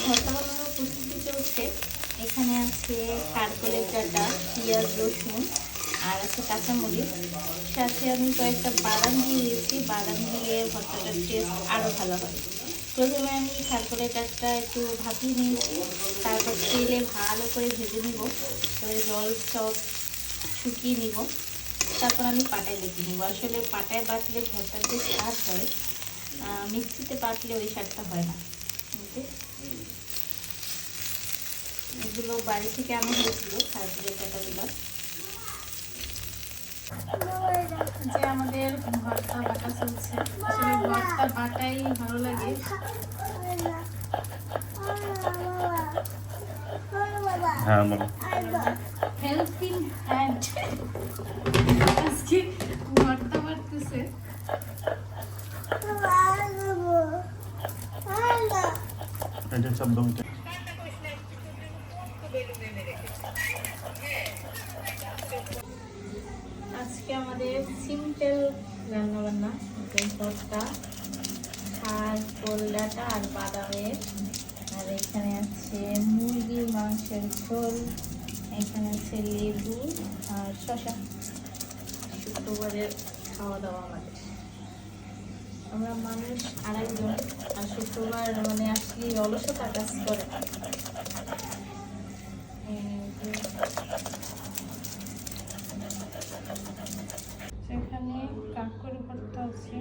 ভর্তা বানানোর প্রস্তুতি চলছে। এখানে আছে কারকলের ডাঁটা, পেঁয়াজ, রসুন আর আছে কাঁচামরিচ। সাথে আমি কয়েকটা বাদাম দিয়ে দিয়েছি। বাদাম দিয়ে ভর্তাটার টেস্ট আরও ভালো হয়। প্রথমে আমি কারকলের ডাঁটা একটু ভাপিয়ে নিয়েছি, তারপর তেলে ভালো করে ভেজে নিব, তারপরে জল সব শুকিয়ে নিব, তারপর আমি পাটায় বেটে নিব। আসলে পাটায় বাটলে ভর্তার যে স্বাদ হয়, মিক্সিতে বাটলে ওই স্বাদটা হয় না। এগুলো বাড়ি থেকে আনা হয়েছিল কারকলের ডাঁটাগুলো। যে আমাদের ভর্তা বাটা চলছে, আসলে ভর্তা বাটাই ভালো লাগে। হ্যাঁ বলো। হেল্পিং হ্যান্ড আজকে ভর্তা বাটতেছে। এটা শব্দ হচ্ছে। আজকে আমাদের সিম্পল রান্না বান্না, ভর্তা, কারকল ডাঁটা আর বাদামের। আর এখানে আছে মুরগির মাংসের ঝোল, এখানে আছে লেবু আর শসা। শুক্রবারের খাওয়া দাওয়া আমাদের। আমরা মানুষ 2.5 জন, আর শুক্রবার মানে আসলে অলসতা কাজ করে। সেখানে কাঁকড় ভর্তা আছে।